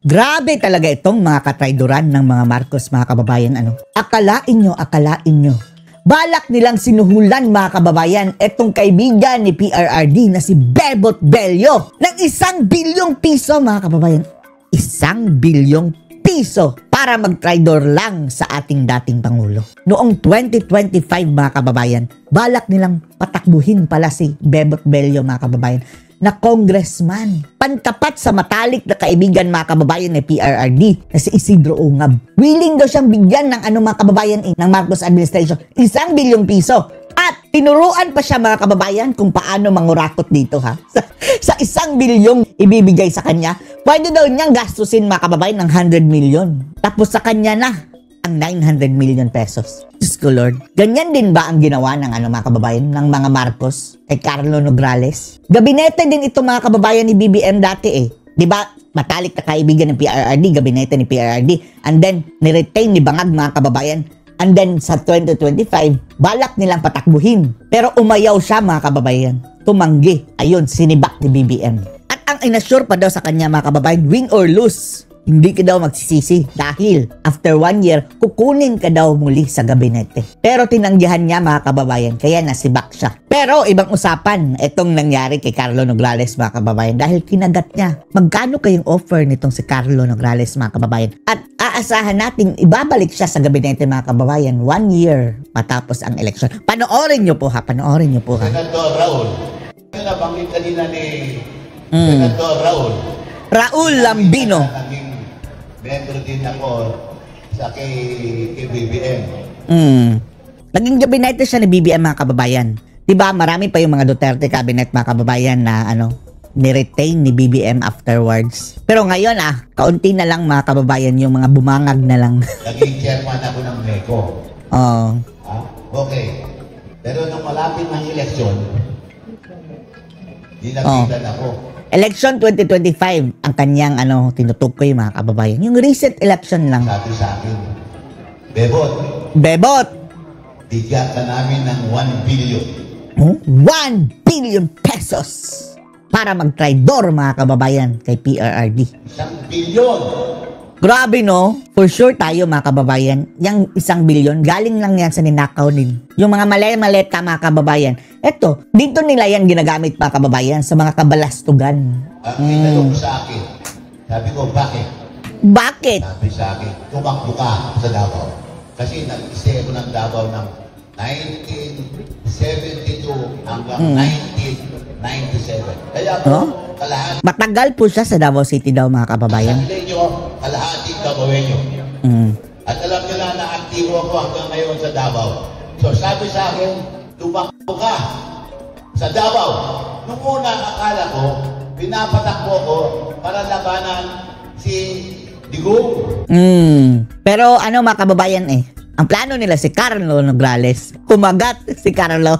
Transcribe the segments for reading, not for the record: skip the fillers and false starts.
Grabe talaga itong mga katrayduran ng mga Marcos, mga kababayan. Akalain nyo. Balak nilang sinuhulan, mga kababayan, itong kaibigan ni PRRD na si Bebot Bello ng 1 bilyong piso, mga kababayan. 1 bilyong piso para magtraidor lang sa ating dating Pangulo. Noong 2025, mga kababayan, balak nilang patakbuhin pala si Bebot Bello, mga kababayan, na congressman. Pantapat sa matalik na kaibigan, mga kababayan, ni PRRD na si Isidro Ungab. Willing daw siyang bigyan ng mga kababayan ng Marcos administration 1 bilyong piso. At tinuruan pa siya, mga kababayan, kung paano mangurakot dito, ha. Sa 1 bilyong ibibigay sa kanya, pwede daw niyang gastusin, mga kababayan, ng 100 million. Tapos sa kanya na ang 900 million pesos. Diyos ko Lord. Ganyan din ba ang ginawa ng mga kababayan, ng mga Marcos kay Carlo Nograles? Gabinete din ito, mga kababayan, ni BBM dati Di ba? Matalik na kaibigan ng PRRD, gabinete ni PRRD. And then, niretain ni Bangag, mga kababayan. And then, sa 2025, balak nilang patakbuhin. Pero umayaw siya, mga kababayan. Tumanggi. Ayun, sinibak ni BBM. At ang inassure pa daw sa kanya, mga kababayan, win or lose, hindi ka daw magsisisi dahil after 1 year, kukunin ka daw muli sa gabinete. Pero tinanggihan niya, mga kababayan, kaya nasibak siya. Pero ibang usapan, itong nangyari kay Carlo Nograles, mga kababayan, dahil kinagat niya. Magkano kayong offer nitong si Carlo Nograles, mga kababayan? At aasahan natin, ibabalik siya sa gabinete, mga kababayan, 1 year matapos ang eleksyon. Panoorin niyo po, ha? Panoorin niyo po, ha? Senator Raul. Nabanggit kanina ni Senator Raul Lambino. Membro din ako sa kay BBM. Naging gabinete siya ni BBM, mga kababayan. Diba, marami pa yung mga Duterte cabinet, mga kababayan, na ni-retain ni BBM afterwards. Pero ngayon, kaunti na lang, mga kababayan, yung mga bumangag na lang. Naging chairman ako ng MECO. Okay. Pero nung malapit ng eleksyon, dinagitan ako. Election 2025 ang kanyang tinutukoy, mga kababayan. Yung recent election lang. Sabi sa akin, Bebot! Bigyan ka namin ng 1 billion. 1 billion pesos para mag-traidor, mga kababayan, kay PRRD. 1 billion! Grabe, no? For sure tayo, mga kababayan, yung 1 billion, galing lang yan sa ninakaw din. Yung mga maleta, mga kababayan. Eto, dito nila yan ginagamit, mga kababayan, sa mga kabalastugan. Ang tinanong sa akin, sabi ko, bakit? Bakit? Sabi sa akin, tumakbo ka sa Davao. Kasi nag-stay ako ng Davao ng 1972 hanggang 1997. Kaya po, kalahati. Matagal po siya sa Davao City daw, mga kababayan. Sabi nyo, kalahati gagawin nyo. At alam nyo na aktibo ako hanggang ngayon sa Davao. So sabi sa akin, tumakbo ka sa Davao. Nung una, akala ko, pinapatakbo ko para labanan si Digong. Pero mga kababayan, ang plano nila si Carlo Nograles. Kumagat si Carlo.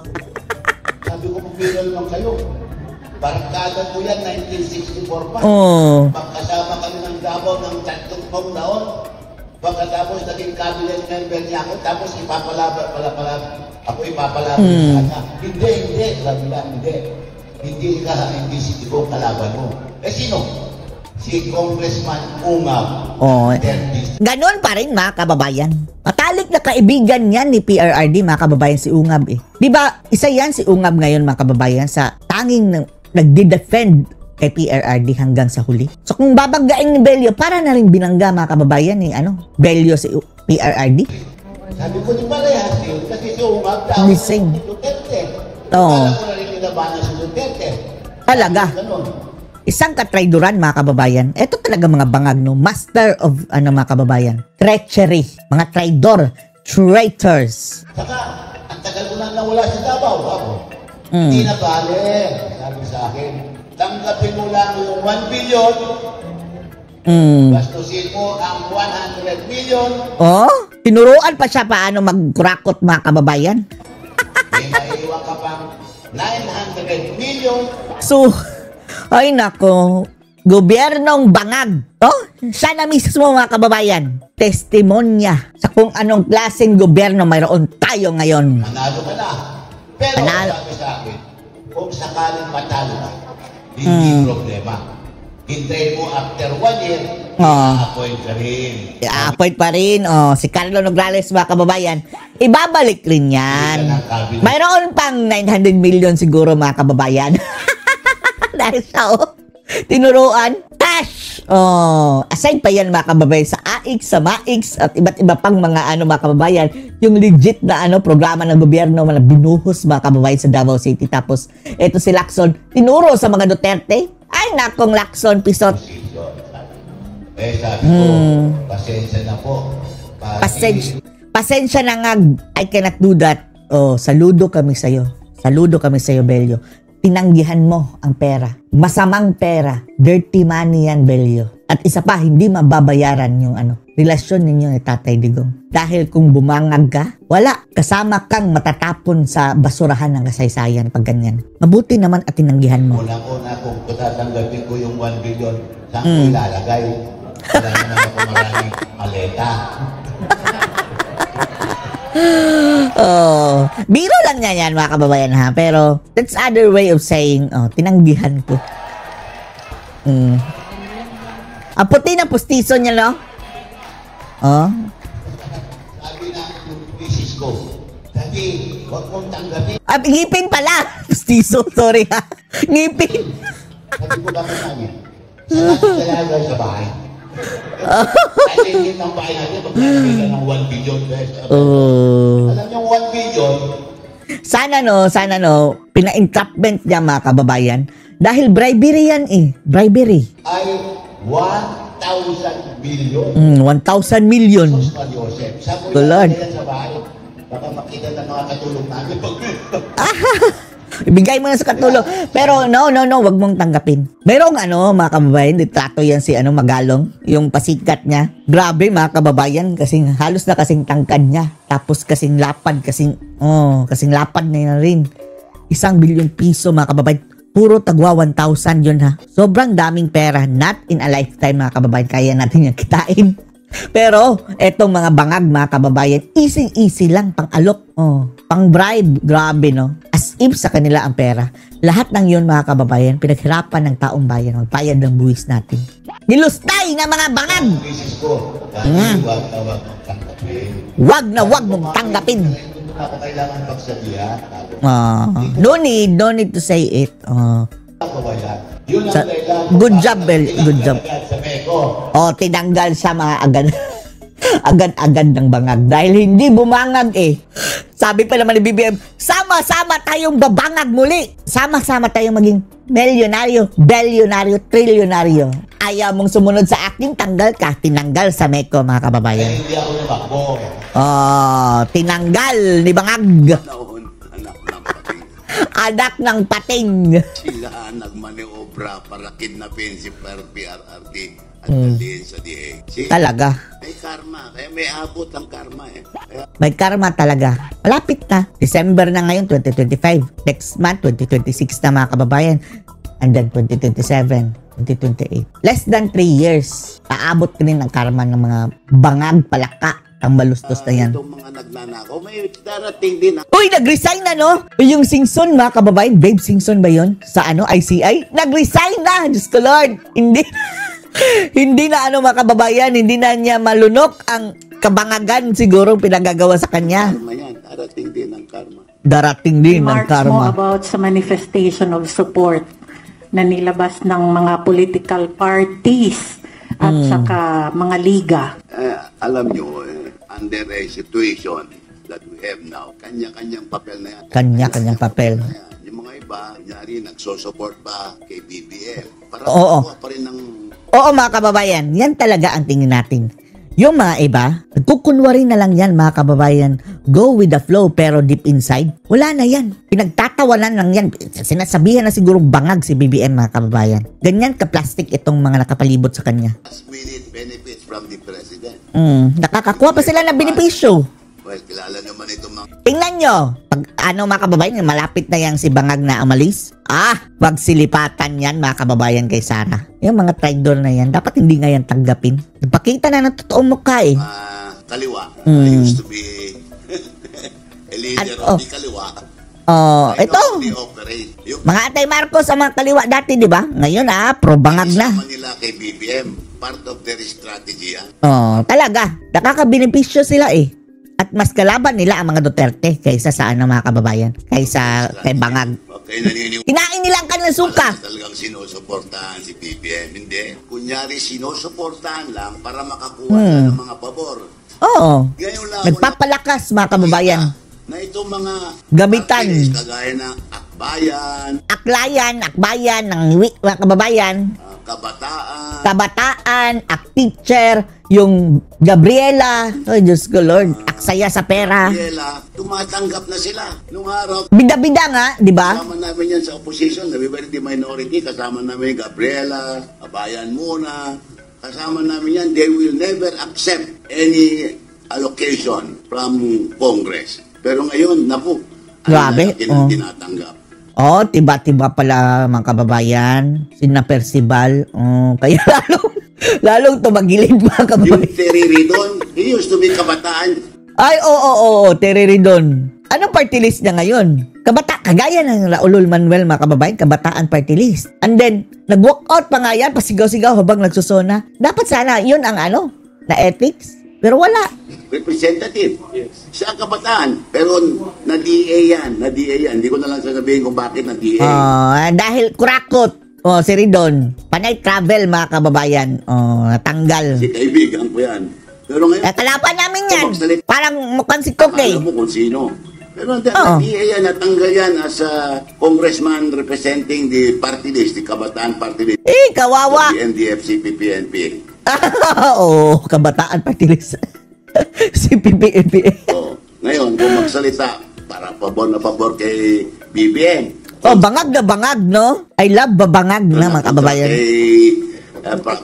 Sabi ko, pumira lang kayo. Barkada ko yan, 1964 pa. Pagkasama kami ng Davao ng 3 taon. Pagkatapos naging cabinet member niya ako, tapos ipapalaban ako ipapalaban sa kanya. Hindi. Sabi na, hindi si Digong kalaban mo. Sino? Si Congressman Ungab. Ganon pa rin, mga kababayan. Matalik na kaibigan yan ni PRRD, mga kababayan, si Ungab Diba, isa yan si Ungab ngayon, mga kababayan, sa tanging nagdi-defend kay PRRD hanggang sa huli. So kung babaggain ni Bello, para na rin binangga, mga kababayan, ni Bello si PRRD. Sabi ko, di ba rehas yun? Kasi si Ungab daw si Duterte. Kala ko na rin nilabanan si Duterte. Talaga. Isang katrayduran, mga kababayan. Ito talaga mga bangag, no? Master of, mga kababayan, treachery. Mga traidor. Traitors. Saka, ang tagal ko nang nawala sa Davao. Hindi na bale. Sabi sa akin, tanggapin mo lang yung 1 billion. Bastusin mo ang 100 million. Tinuruan pa siya paano mag-kurakot, mga kababayan. May maiiwan ka pang 900 million. So, ay nako, gobyernong bangag. Siya na mismo, mga kababayan. Testimonya sa kung anong klaseng gobyerno mayroon tayo ngayon. Manalo ka na. Pero sabi sa akin, kung sakaling matalo ka, hindi problema. hintayin mo after 1 year, Oh. appoint ka rin. I-appoint pa rin. Oh, si Carlo Nograles, mga kababayan, ibabalik rin yan. Mayroon pang 900 million siguro, mga kababayan. Dahil sa tinuruan, cash! Oh, aside pa yan, mga kababayan, sa AIX, sa MAIX, at iba't iba pang mga mga kababayan, yung legit na programa ng gobyerno, mga binuhos, mga kababayan, sa Davao City. Tapos, eto si Lacson, tinuro sa mga Duterte. Ay, nakong Lacson, pisot. Eh, sabi ko, pasensya na po. Pasensya na nga, I cannot do that. Oh, saludo kami sa'yo. Saludo kami sa'yo, Belyo. Tinanggihan mo ang pera. Masamang pera. Dirty money yan, Belyo. At isa pa, hindi mababayaran yung relasyon ninyo ni Tatay Digong. Dahil kung bumangag ka, wala. Kasama kang matatapon sa basurahan ng kasaysayan pag ganyan. Mabuti naman at tinanggihan mo. Unang-una, kung tatanggapin ko yung 1 billion, saan ko ilalagay? Wala naman ako maraming maleta. Oh, biro lang niya yan, mga kababayan, ha. Pero that's other way of saying, tinanggihan ko. Ang puti ng pustiso niya, no? Oh. Sabi na yung misis ko, Daddy, huwag mong tanggapin. Ngipin pala. Pustiso, sorry, ha. Ngipin. Sabi ko bakit namin? Saan natin ilalagay sa bahay? Kasi hindi ng bahay natin, maglalagay ka ng 1 billion pesos. Alam niyo, 1 billion, Sana pina-entrapment niya, mga kababayan. Dahil bribery yan bribery. ay 1,000 billion. 1,000 million. Sos pa Joseph. Saan ko Lord. ilalagay sa bahay? Baka makita ng mga katulong namin. Ibigay mo na sa katulong. Pero no, wag mong tanggapin. Merong mga kababayan, litrato yan si Magalong, yung pasikat niya. Grabe, mga kababayan, kasing halos na kasing tangkad niya. Tapos kasing lapad, kasing lapad na rin. 1 billion piso, mga kababayan. Puro tagwa 1,000 yun, ha. Sobrang daming pera, not in a lifetime, mga kababayan. Kaya natin yung kitain. Pero, etong mga bangag, mga kababayan, easy lang, pang-alok, pang bribe, grabe, no? As if sa kanila ang pera. Lahat ng yun, mga kababayan, pinaghirapan ng taong bayan, magpayad ng buwis natin. Nilustay ng mga bangag! Misis ko, Daddy, huwag na huwag mong tanggapin. Wag na wag mong tanggapin. Hindi mo na ako kailangan pagsabihan. No need to say it. Ako ba yan? Yun ang kailangan. Good job, Bel. Good job. Sa Meko. Tinanggal sa mga agad ng bangag. Dahil hindi bumangag Sabi pa naman ni BBM, sama-sama tayong babangag muli. Sama-sama tayong maging milyonaryo, bilyonaryo, trilyonaryo. Ayaw mong sumunod sa akin, tanggal ka. Tinanggal sa Meko, mga kababayan. Kaya hindi ako namakbo. Tinanggal ni bangag. Noon, anak ng pating. Anak ng pating. Sila ang nagmaniobra para kidnapin si PRRD at dalhin sa DA. Talaga. May karma. Kaya may abot ang karma Kaya May karma talaga. Malapit na. December na ngayon, 2025. Next month, 2026 na, mga kababayan. And then 2027, 2028. Less than 3 years. Paabot rin ang karma ng mga bangag, palaka. Ang malustos na yan. itong mga nagnanakaw, may darating din Uy, nag-resign na, no? Yung Singson, mga kababayan. Babe Singson ba yun? Sa ICI? Nag-resign na! Diyos ko, Lord! Hindi na mga kababayan, hindi na niya malunok ang kabangagan siguro pinagagawa sa kanya. karma yan. Darating din ang karma. Darating din ang Remarks mo karma. about sa manifestation of support na nilabas ng mga political parties at saka mga liga. Alam nyo, under a situation that we have now, kanya-kanyang papel na yan. Kanya-kanyang papel. Ayan. Yung mga iba, nyari, nagsosupport pa kay BBM. Para Oo. makuha pa rin ng Oo, mga kababayan, yan talaga ang tingin natin. Yung mga iba, nagkukunwari na lang yan, mga kababayan. Go with the flow, pero deep inside, wala na yan. Pinagtatawanan lang yan. Sinasabihan na siguro bangag si BBM, mga kababayan. Ganyan ka-plastic itong mga nakapalibot sa kanya. last-minute benefits from the President. Nakakakuha pa sila ng benepisyo. Well, kilala naman itong mga Tingnan nyo, pag mga kababayan, malapit na yang si bangag na amalis. Wag silipatan yan, mga kababayan, kay Sara. Yung mga traidor na yan, dapat hindi nga yan tanggapin. Ipakita na ng totoong mukha kaliwa. I used to be a leader of the kaliwa. Oh, I ito. know how they operate. Yung Mga Atay Marcos ang mga kaliwa dati, di ba? Ngayon pro bangag na. isama nila kay BBM, part of their strategy yan. Oh, talaga. Nakakabenepisyo sila eh. At mas kalaban nila ang mga Duterte kaysa sa mga kababayan. Kaysa kay Bangag. Okay, naniniwala. Kinain nila ang kanilang suka. Talagang sinusuportahan si BBM. Hindi. Kunyari, sinusuportahan lang para makakuha na ng mga pabor. Oo. Ngayon lang, Nagpapalakas mga kababayan. na itong mga Gamitan. activists, kagaya ng Akbayan, Akbayan, mga kababayan. Kabataan, Teacher, yung Gabriela. Oh, Diyos ko Lord. Aksaya sa pera. Gabriela, tumatanggap na sila. Nung araw, Bida-bida nga, di ba? kasama namin yan sa opposition, everybody the minority, kasama namin Gabriela, Kabayan muna, kasama namin yan, they will never accept any allocation from Congress. Pero ngayon, naku, Grabe, ang tinatanggap. Oh, tiba-tiba pala mga kababayan. Sina Percival. Oh, kaya lalong tumagilid mga Yung kababayan. Terry Ridon, he used to be kabataan. Ay, oo, Terry Ridon. Anong party list niya ngayon? Kagaya ng Raulul Manuel mga kababayan, kabataan party list. And then, nag-walk out pa nga yan, pasigaw-sigaw habang nagsusona. Dapat sana, yun ang na ethics. Pero wala. Representative. Siya ang kabataan. Pero na-DA yan. Hindi ko na lang sasabihin kung bakit na-DA. Dahil kurakot. Oh, si Ridon. Panay travel mga kababayan. Oh, natanggal. Si kaibigan ko yan. Pero ngayon, Kalaban namin yan. magsalit- Parang mukhang si Cook eh. alam mo kung sino. Pero na-DA yan, natanggal yan as a congressman representing the party list, the kabataan party list. Kawawa. The NDF, CPP, Oo, kabataan party list. Si PPNP. So, ngayon, kung magsalita, para pabor na pabor kay BBM. Oh, bangag na bangag, no? I love babangag na mga kababayan. Kay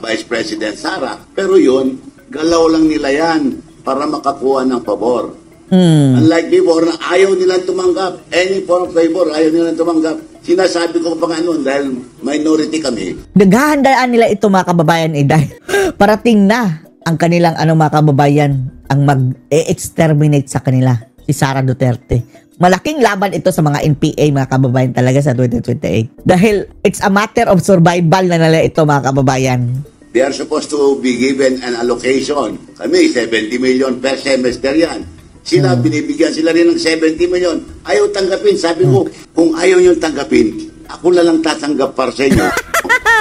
Vice President Sara. Pero yun, galaw lang nila yan para makakuha ng pabor. Unlike before, na ayaw nilang tumanggap. Any form of favor, ayaw nilang tumanggap. Sinasabi ko pa nga noon, dahil minority kami, Naghahandaan nila ito mga kababayan dahil parating na ang kanilang mga kababayan ang mag-exterminate sa kanila, si Sara Duterte. Malaking laban ito sa mga NPA mga kababayan talaga sa 2028. Dahil it's a matter of survival na nila ito mga kababayan. they are supposed to be given an allocation. Kami, 70 million per semester yan. Sila, binibigyan sila rin ng 70 million. Ayaw tanggapin. Sabi ko, kung ayaw nyo tanggapin, ako na lang tatanggap para sa inyo.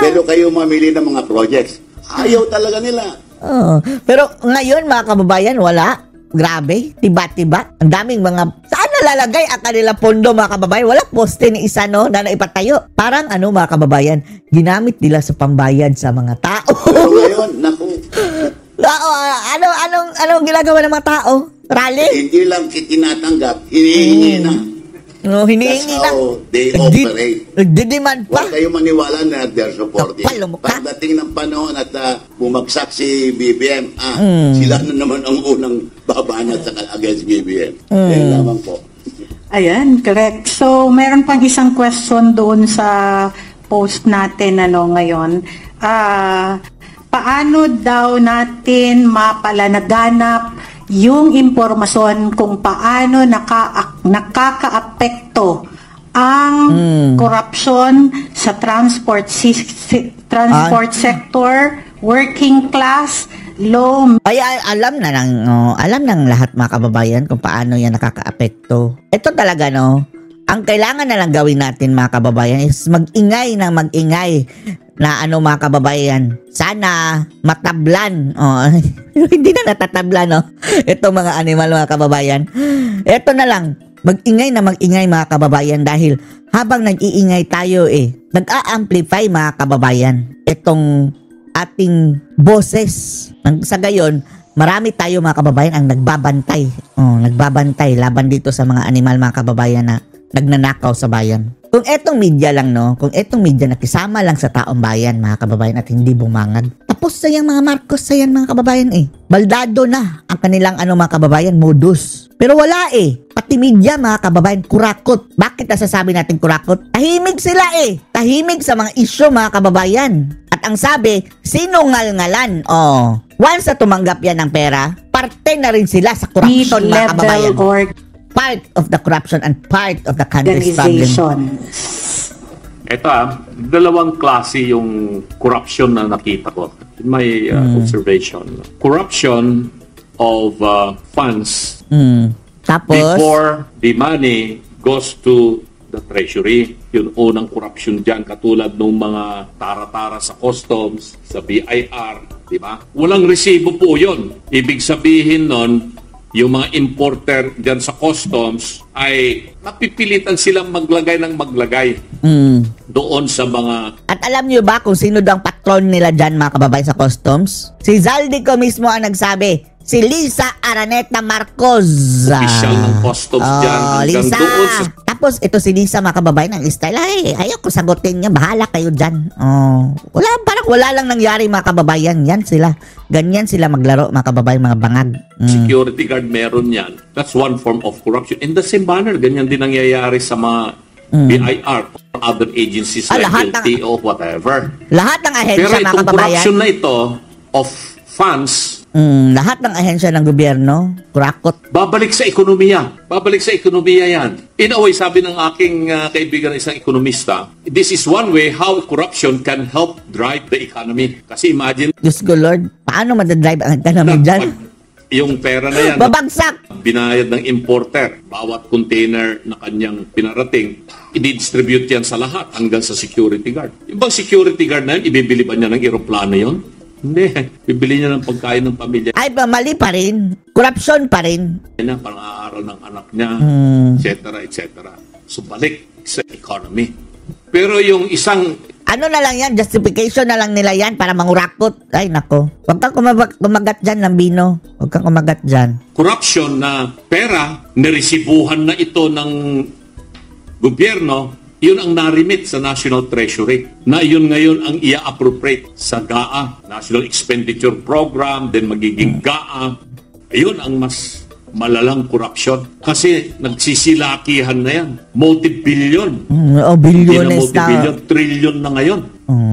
Pero kayo mamili ng mga projects. Ayaw talaga nila. Oh, pero ngayon mga kababayan, wala. Grabe, tiba-tiba. Ang daming mga... Saan nalalagay ang kanila pondo mga kababayan? Wala poste ni isa na naipatayo. Parang mga kababayan, ginamit nila sa pambayad sa mga tao. Pero ngayon, naku, Anong ginagawa ng mga tao? Rally? hindi lang tinatanggap, hinihingi na. No, hinihingi That's na. how they operate. Nagdidemand pa. Huwag kayo maniwala na they're supportive. Kapal ang mukha. Pagdating ng panahon at bumagsak si BBM, sila na naman ang unang babanat against BBM. Yan lamang po. Ayan, correct. So, meron pang isang question doon sa post natin ngayon. Paano daw natin mapalanaganap yung impormasyon kung paano nakakaapekto ang korupsyon sa transport sector, working class, low. Ay, alam ng lahat mga kababayan kung paano yan nakakaapekto. Ito talaga ang kailangan na lang gawin natin mga kababayan is mag-ingay na mga kababayan. Sana matablan. Hindi na natatablan itong mga animal mga kababayan. Ito na lang. Mag-ingay mga kababayan dahil habang nag-iingay tayo nag-a-amplify mga kababayan itong ating boses. Sa gayon, marami tayo mga kababayan ang nagbabantay. Nagbabantay laban dito sa mga animal mga kababayan na nagnanakaw sa bayan. Kung etong media lang kung etong media nakisama lang sa taong bayan mga kababayan at hindi bumangag, tapos sa yung mga Marcos sa yan mga kababayan baldado na ang kanilang mga kababayan modus. Pero wala pati media mga kababayan kurakot. Bakit nasasabi natin kurakot? Tahimik sila tahimik sa mga isyu mga kababayan. At ang sabi, sinungal-ngalan. Once na tumanggap yan ng pera, parte na rin sila sa corruption mga kababayan. part of the corruption and part of the country's problem. Organizations. Ito dalawang klase yung corruption na nakita ko in my observation. Corruption of funds Tapos, before the money goes to the treasury. Yung unang corruption dyan, katulad ng mga tara-tara sa customs, sa BIR, di ba? Walang resibo po yun. Ibig sabihin nun, yung mga importer dyan sa customs ay napipilitan silang maglagay ng maglagay doon sa mga... at alam niyo ba kung sino daw ang patron nila dyan, mga kababayan, sa customs? Si Zaldico mismo ang nagsabi. Si Lisa Araneta Marcos. Official ng customs dyan. Hanggang Lisa. doon sa... Tapos ito si Lisa, mga kababayan, ang style. Ay, ayoko sagutin niya. Bahala kayo dyan. Parang wala lang nangyari, mga kababayan. Yan sila. Ganyan sila maglaro, mga kababayan, mga bangag. Security guard meron yan. That's one form of corruption. In the same manner, ganyan din nangyayari sa mga BIR or other agencies like lahat LTO, whatever. Lahat ng ahensya, Pero mga itong kababayan. corruption na ito of funds, Lahat ng ahensya ng gobyerno, kurakot. babalik sa ekonomiya. Babalik sa ekonomiya yan. In a way, sabi ng aking kaibigan na isang ekonomista, this is one way how corruption can help drive the economy. Kasi imagine, Diyos ko Lord, paano madadrive ang economy dyan? pag yung pera na yan, Babagsak! binayad ng importer, bawat container na kanyang pinarating, i-distribute yan sa lahat hanggang sa security guard. Yung bang security guard na yun, ibibili ba niya ng eroplano yun? Hindi. Bibili niya ng pagkain ng pamilya Ay, mali pa rin. Corruption pa rin. niya, pang-aaral ng anak niya, etc. So, balik sa economy. Pero yung isang Ano na lang yan, justification na lang nila yan para mangurakot. Ay, nako. Huwag kang kumagat dyan, Lambino. Huwag kang kumagat dyan. corruption na pera, niresibuhan na ito ng gobyerno, yun ang narimit sa National Treasury. Na yun ngayon ang ia-appropriate sa GAA, National Expenditure Program, then magiging GAA. Ayun ang mas malalang corruption. Kasi nagsisilakihan na yan. Multi-billion. Hindi na Bilyones multi-billion, na. trillion na ngayon.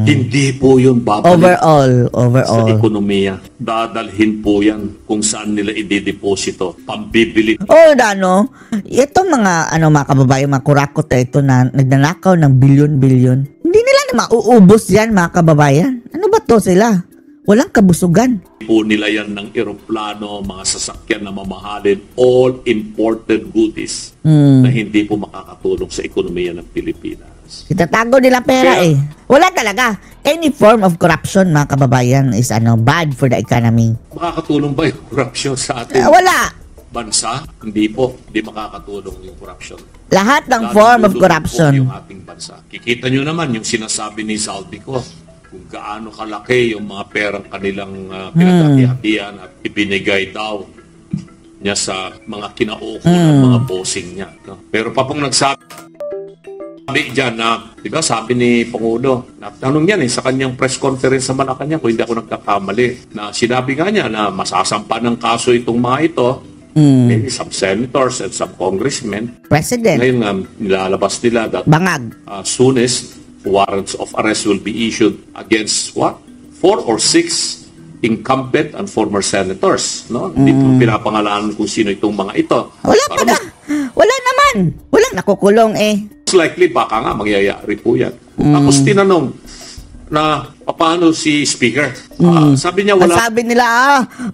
Hindi po yun babalik sa Overall. ekonomiya. Dadalhin po yan kung saan nila idideposito. Pambibili. Dano, itong mga, mga kababayan, mga kurakot na ito na nagnanakaw ng bilyon-bilyon, hindi nila na mauubos yan, mga kababayan. Ano ba to sila? Walang kabusugan. Po nila yan ng eroplano, mga sasakyan na mamahalin, all imported goodies na hindi po makakatulong sa ekonomiya ng Pilipinas. Itatago nila pera Kaya- Wala talaga. Any form of corruption, mga kababayan, is bad for the economy. Makakatulong ba yung corruption sa ating Wala. bansa? Hindi po. Hindi makakatulong yung corruption. Lahat ng Lalong form of lulubog po corruption. yung ating bansa. Kikita nyo naman yung sinasabi ni Zaldico kung gaano kalaki yung mga perang kanilang pinagkakihatian at ibinigay daw niya sa mga kinauukulan, mga bossing niya. No? Pero pa pong nagsabi dyan na, di ba, sabi ni Pangulo, tanong yan sa kanyang press conference sa Malacanang, kung hindi ako nagkakamali, na sinabi nga niya na masasampa ng kaso itong mga ito, maybe some senators and some congressmen. President. Ngayon nga, nilalabas nila that Bangag. soonest warrants of arrest will be issued against 4 or 6 incumbent and former senators. No? Hindi po pinapangalanan kung sino itong mga ito. Wala pa na. Wala naman. Walang nakukulong Most likely, baka nga mangyayari po yan. Tapos tinanong na paano si Speaker. Sabi niya Ang wala sabi nila,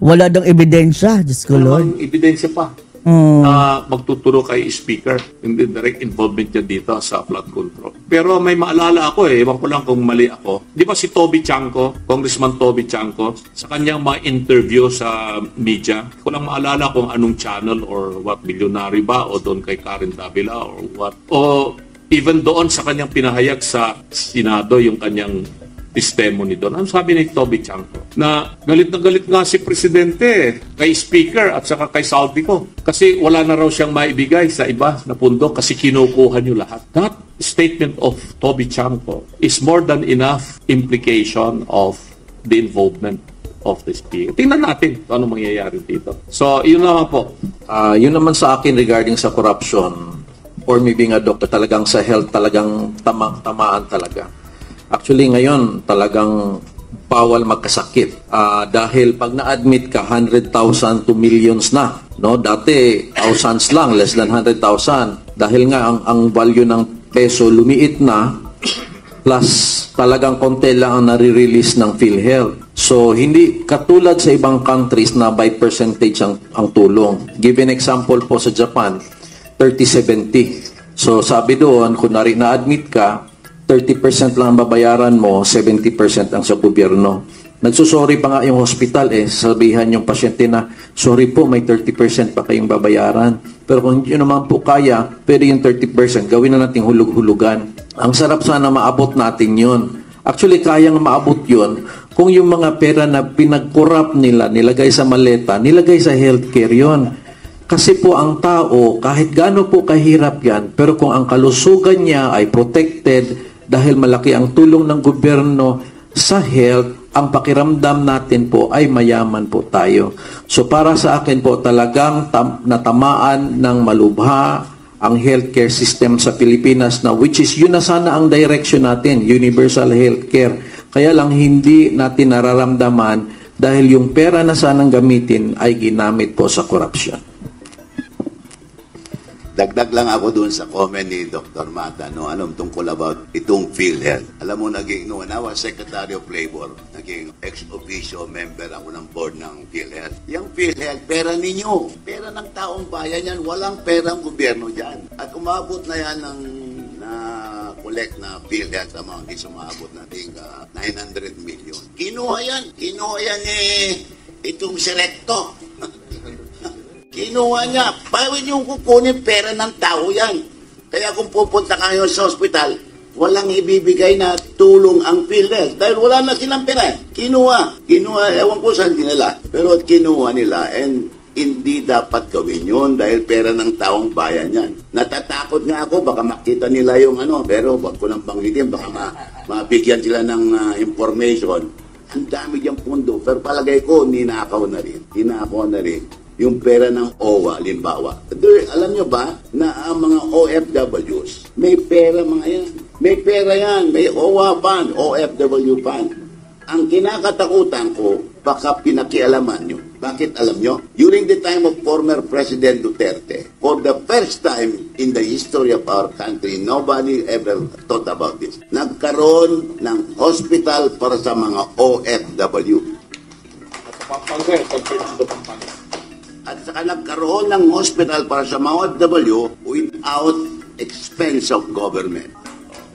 wala daw ebidensya. Diyos ko Lord. namang ebidensya pa na magtuturo kay Speaker. Hindi direct involvement niya dito sa flood control. Pero may maalala ako ewan ko lang kung mali ako. Di ba si Toby Chanco, Congressman Toby Chanco, sa kanyang mga interview sa media, ko lang maalala kung anong channel or what, Billionaire ba o doon kay Karen Davila or what. O even doon sa kanyang pinahayag sa Senado yung kanyang testimony doon. Ang sabi ni Toby Chanco na galit na galit nga si Presidente kay Speaker at saka kay Zaldico kasi wala na raw siyang maibigay sa iba na pundo kasi kinukuha niyo lahat. That statement of Toby Chanco is more than enough implication of the involvement of the Speaker. Tingnan natin kung ano mangyayari dito. So, yun naman po. Yun naman sa akin regarding sa corruption or me being a doctor, talagang sa health talagang tamaan talaga. Actually ngayon talagang bawal magkasakit. Dahil pag na-admit ka, 100,000 to millions na. No? Dati, thousands lang, less than 100,000. Dahil nga, ang value ng peso lumiit na, plus talagang konti lang ang nare-release ng PhilHealth. So, hindi katulad sa ibang countries na by percentage ang tulong. Give an example po sa Japan, 30-70. So, sabi doon, kunwari na-admit ka, 30% lang ang babayaran mo, 70% ang sa gobyerno. Nagsusorry pa nga yung hospital sabihan yung pasyente na, sorry po, may 30% pa kayong babayaran. Pero kung yun naman po kaya, pwede yung 30%, gawin na natin hulug-hulugan. Ang sarap sana maabot natin yun. Actually, kayang maabot yun kung yung mga pera na pinag-corrupt nila, nilagay sa maleta, nilagay sa healthcare yun. Kasi po ang tao, kahit gaano po kahirap yan, pero kung ang kalusugan niya ay protected dahil malaki ang tulong ng gobyerno sa health, ang pakiramdam natin po ay mayaman po tayo. So para sa akin po talagang natamaan ng malubha ang healthcare system sa Pilipinas na which is yun na sana ang direction natin, universal healthcare. Kaya lang hindi natin nararamdaman dahil yung pera na sanang gamitin ay ginamit po sa korupsyon. Dagdag lang ako dun sa comment ni Dr. Mata, anong tungkol about itong PhilHealth. Alam mo, when I was Secretary of Labor, naging ex-officio member ako ng board ng PhilHealth. Yung PhilHealth, pera ninyo. Pera ng taong bayan yan. Walang perang gobyerno dyan. At umabot na yan ng collect na PhilHealth amount is umabot nating 900 million. Kinuha yan. Kinuha yan itong si Recto. Kinuha niya. Paano yung kukunin pera ng tao yan? Kaya kung pupunta kayo sa ospital, walang ibibigay na tulong ang PhilHealth. Dahil wala na silang pera. Kinuha. Ewan ko saan nila. Pero kinuha nila. And hindi dapat gawin yun dahil pera ng taong bayan yan. Natatakot nga ako. Baka makita nila yung pero wag ko nang banggitin. Baka mabigyan sila ng information. Ang dami diyang pundo. Pero palagay ko, ninakaw na rin. Yung pera ng OWA, limbawa. Alam nyo ba na ang mga OFWs, may pera mga yan. May pera yan. May OWA fund, OFW fund. Ang kinakatakutan ko, baka pinakialaman nyo. Bakit alam nyo? During the time of former President Duterte, for the first time in the history of our country, nobody ever thought about this. Nagkaroon ng hospital para sa mga OFW. At saka nagkaroon ng hospital para sa mga OFW without expense of government.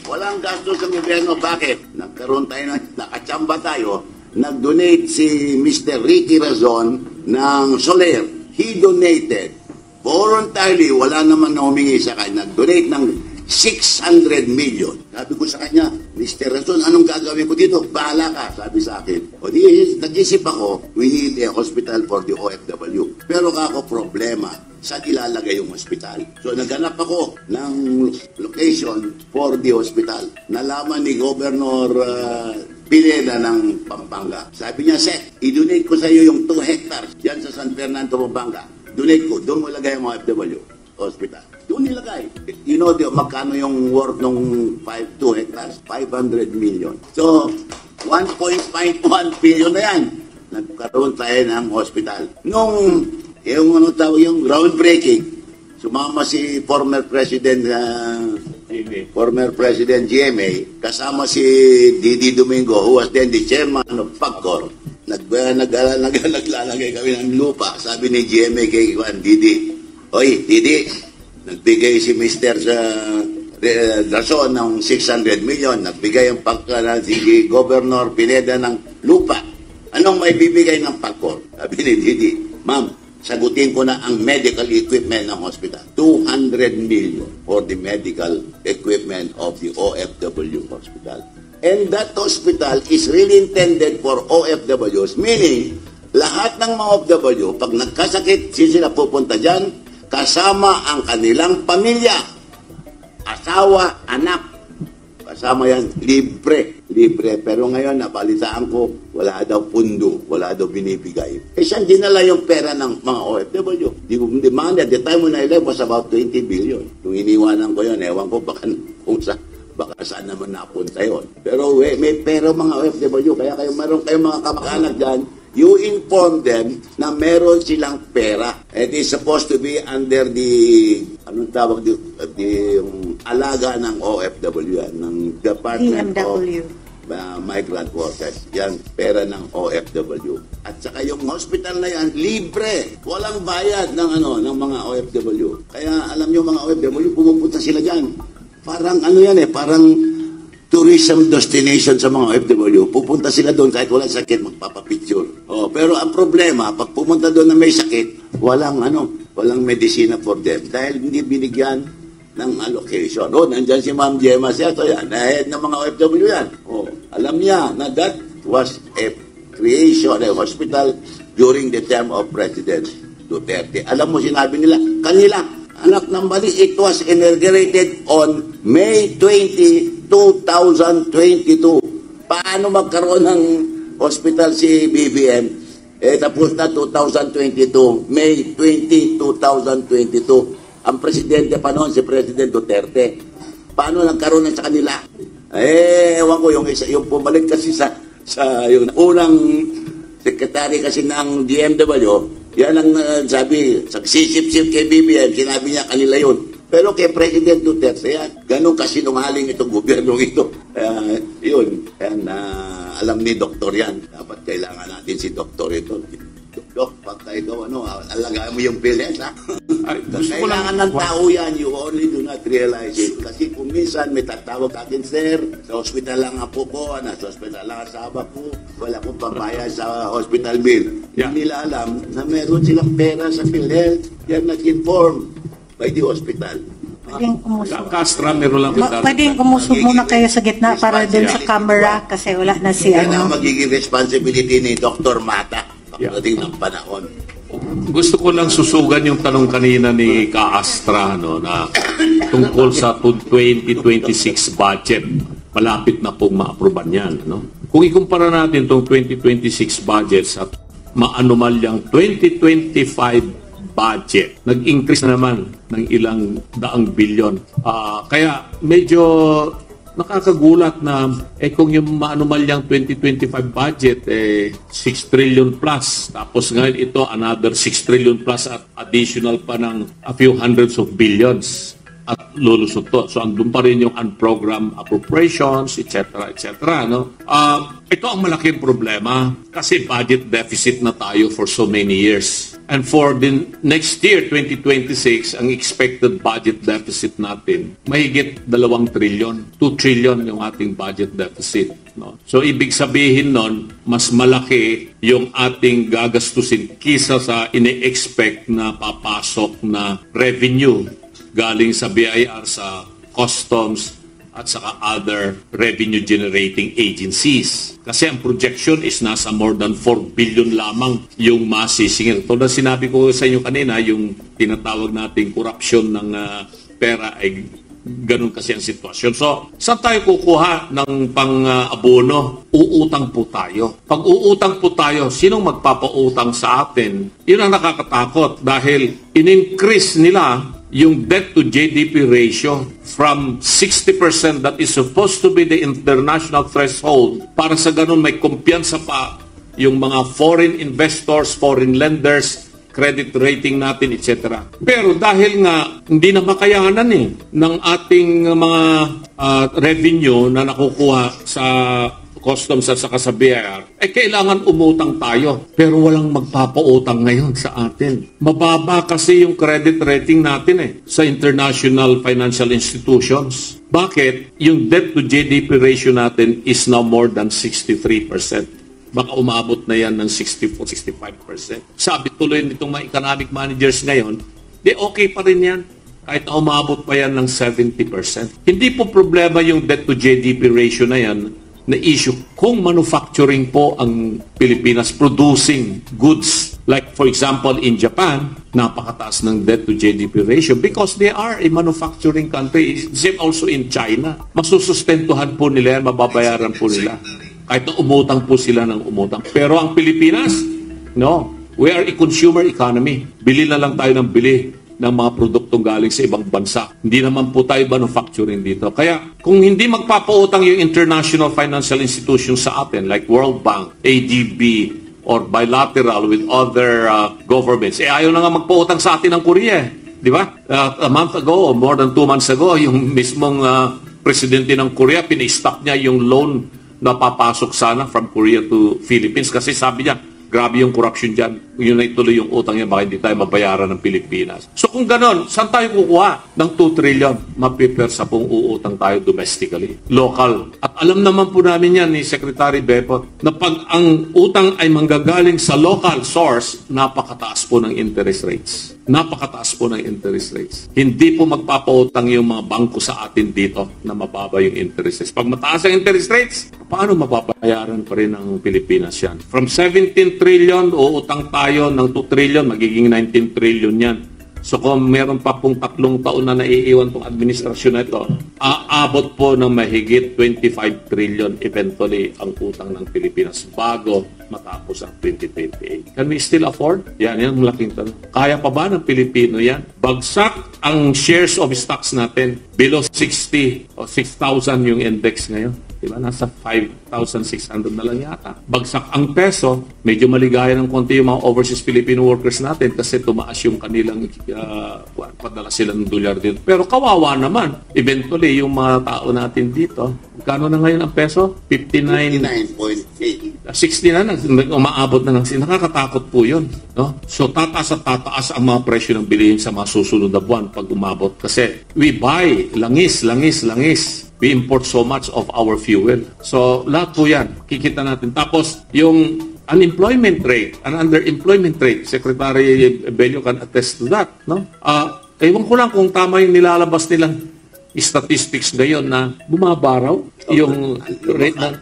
Walang gasto sa gobyerno. Bakit? Nagkaroon tayo nakachamba tayo. Nag-donate si Mr. Ricky Razon ng Soler. He donated voluntarily. Wala naman na humingi sa kanya. Nag-donate ng 600 million. Sabi ko sa kanya, Mr. Razon, anong gagawin ko dito? Bahala ka, sabi sa akin. O di, nag-isip ako, we need a hospital for the OFW. Pero ako problema, saan ilalagay yung hospital? So naghanap ako ng location for the hospital. Nalaman ni Governor Pineda ng Pampanga. Sabi niya, Sek, i-donate ko sa iyo yung 2 hectares dyan sa San Fernando, Pampanga. Donate ko, doon mo lagay ang OFW hospital. Doon nilagay. You know, magkano yung worth ng 2 hectares? 500 million. So, 1.51 billion na yan. Nagkaroon tayo ng hospital. Nung, yung groundbreaking, sumama si former President GMA, kasama si Didi Domingo, who was then the chairman of PAGCOR. Naglalagay kami ng lupa. Sabi ni GMA kay Didi, oy, Didi, nagbigay si Mr. Razon ng 600 million. Nagbigay ang si Governor Pineda ng lupa. Anong may bibigay ng PAGCOR? Sabi ni Didi, ma'am, sagutin ko na ang medical equipment ng hospital. 200 million for the medical equipment of the OFW hospital. And that hospital is really intended for OFWs, meaning lahat ng mga OFW, pag nagkasakit, sila pupunta dyan, kasama ang kanilang pamilya, asawa, anak, kasama yan, libre. Pero ngayon, nabalitaan ko, wala daw pundo, wala daw binibigay. Saan dinala yung pera ng mga OFW? The demand at the time when I left was about 20 billion. Nung iniwanan ko yun, ewan ko baka kung sa baka saan naman napunta yun. Pero may pero mga OFW, kaya meron kayong mga kamag-anak dyan, you inform them na meron silang pera. It is supposed to be under the, anong tawag, yung alaga ng OFW yan, ng Department DMW. of Migrant Workers. Yan, pera ng OFW. At saka yung hospital na yan, libre. Walang bayad ng mga OFW. Kaya alam nyo mga OFW, pumupunta sila dyan. Parang parang tourism destination sa mga OFW. Pupunta sila doon kahit walang sakit, magpapapicture. Pero ang problema, pag pumunta doon na may sakit, walang medicina for them. Dahil hindi binigyan ng allocation. Nandyan si Ma'am Gemma Seto yan. Head ng mga OFW yan. Alam niya na that was a creation, a hospital during the term of President Duterte. Alam mo, sinabi nila, kanila, anak ng mali, it was inaugurated on May 20, 2022. Paano magkaroon ng hospital si BBM? Tapos na 2022, May 20, 2022. Ang presidente pa noon, si President Duterte. Paano nagkaroon sa kanila? Ewan ko, yung pumalik kasi sa yung unang sekretary kasi ng DMW, yan ang sabi, sa sisip-sip kay BBM, sinabi niya kanila yun. Pero kay President Duterte, yan, ganun kasinungaling itong gobyerno ito. Alam ni Doktor yan. Dapat kailangan natin si Doktor ito. Dok, pagka ikaw, alagaan mo yung PhilHealth, ha? Kailangan ng tao yan, you only do not realize it. Kasi kung minsan may tatawag akin, sir, sa hospital lang ako ko, nasa hospital lang asawa ko, wala kong pambayad sa hospital bill. Yeah. Hindi nila alam na meron silang pera sa PhilHealth, yan nag-inform by the hospital. Pwedeng umusog. Castra, meron lang Pwedeng umusog muna kayo sa gitna para dun sa camera kasi wala na si Yan ang magiging responsibility ni Dr. Mata pagdating ng panahon. Gusto ko lang susugan yung tanong kanina ni Kaastra na tungkol sa 2026 budget. Malapit na pong ma-aproban yan. Kung ikumpara natin itong 2026 budget sa maanumalyang 2025 budget, nag-increase na naman ng ilang daang bilyon. Kaya medyo nakakagulat na kung yung maanumalyang 2025 budget 6 trillion plus, tapos ngayon ito another 6 trillion plus at additional pa ng a few hundreds of billions at lulusot to. So andun pa rin yung unprogrammed appropriations, etc. Ito ang malaking problema kasi budget deficit na tayo for so many years. And for the next year, 2026, ang expected budget deficit natin, mahigit 2 trillion. 2 trillion yung ating budget deficit. So, ibig sabihin nun, mas malaki yung ating gagastusin kisa sa ine-expect na papasok na revenue galing sa BIR, sa customs, at saka other revenue-generating agencies. Kasi ang projection is nasa more than 4 billion lamang yung masisingil. Ito na sinabi ko sa inyo kanina, yung tinatawag nating corruption ng pera ay ganun kasi ang sitwasyon. So, saan tayo kukuha ng pang-abono? Uutang po tayo. Pag uutang po tayo, sinong magpapautang sa atin? Yun ang nakakatakot dahil in-increase nila yung debt to GDP ratio from 60% that is supposed to be the international threshold para sa ganun may kumpiyansa pa yung mga foreign investors, foreign lenders, credit rating natin, etc. Pero dahil nga hindi na makayanan ng ating mga revenue na nakukuha sa customs at saka sa BIR, kailangan umutang tayo. Pero walang magpapautang ngayon sa atin. Mababa kasi yung credit rating natin sa international financial institutions. Bakit? Yung debt to GDP ratio natin is now more than 63%. Baka umabot na yan ng 64-65%. Sabi tuloy nitong mga economic managers ngayon, okay pa rin yan. Kahit na umabot pa yan ng 70%. Hindi po problema yung debt to GDP ratio na yan na issue kung manufacturing po ang Pilipinas producing goods. Like for example, in Japan, napakataas ng debt to GDP ratio because they are a manufacturing country. Same also in China. Masusustentuhan po nila yan, mababayaran po nila. Kahit na umutang po sila ng umutang. Pero ang Pilipinas, no, we are a consumer economy. Bili na lang tayo ng bili. ng mga produktong galing sa ibang bansa. Hindi naman po tayo manufacturing dito. Kaya kung hindi magpapautang yung international financial institutions sa atin like World Bank, ADB, or bilateral with other governments, ayaw na nga magpautang sa atin ng Korea. Di ba? A month ago, or more than 2 months ago, yung mismong presidente ng Korea, pina-stop niya yung loan na papasok sana from Korea to Philippines kasi sabi niya, grabe yung corruption dyan. Yun na ituloy yung utang niya, baka hindi tayo mabayaran ng Pilipinas. So kung ganon, saan tayo kukuha ng 2 trillion? Maprepare sa pong uutang tayo domestically, local. At alam naman po namin yan ni Secretary Bepot, na pag ang utang ay manggagaling sa local source, napakataas po ng interest rates. Napakataas po ng interest rates. Hindi po magpapautang yung mga bangko sa atin dito na mababa yung interest rates. Pag mataas ang interest rates, paano mapapayaran pa rin ng Pilipinas yan? From 17 trillion, uutang tayo ng 2 trillion, magiging 19 trillion yan. So kung meron pa pong 3 taon na naiiwan tong administrasyon na ito, aabot po ng mahigit 25 trillion eventually ang utang ng Pilipinas bago matapos ang 2028. Can we still afford? Yan ang malaking tanong. Kaya pa ba ng Pilipino yan? Bagsak ang shares of stocks natin below 60 o 6,000 yung index ngayon. Diba? Nasa 5,600 na lang yata. Bagsak ang peso, medyo maligaya ng konti yung mga overseas Filipino workers natin kasi tumaas yung kanilang padala sila ng dolyar dito. Pero kawawa naman, eventually yung mga tao natin dito, kano na ngayon ang peso? 59.8. 60 na, umaabot na ng nakakatakot po yun. No? So tataas at tataas ang mga presyo ng bilihin sa mga susunod na buwan pag umabot. Kasi we buy langis. We import so much of our fuel. So lahat po yan, kikita natin. Tapos yung unemployment rate, and underemployment rate, Secretary Bello can attest to that. No? Ewan ko lang kung tama yung nilalabas nilang statistics ngayon na bumabaraw yung rate na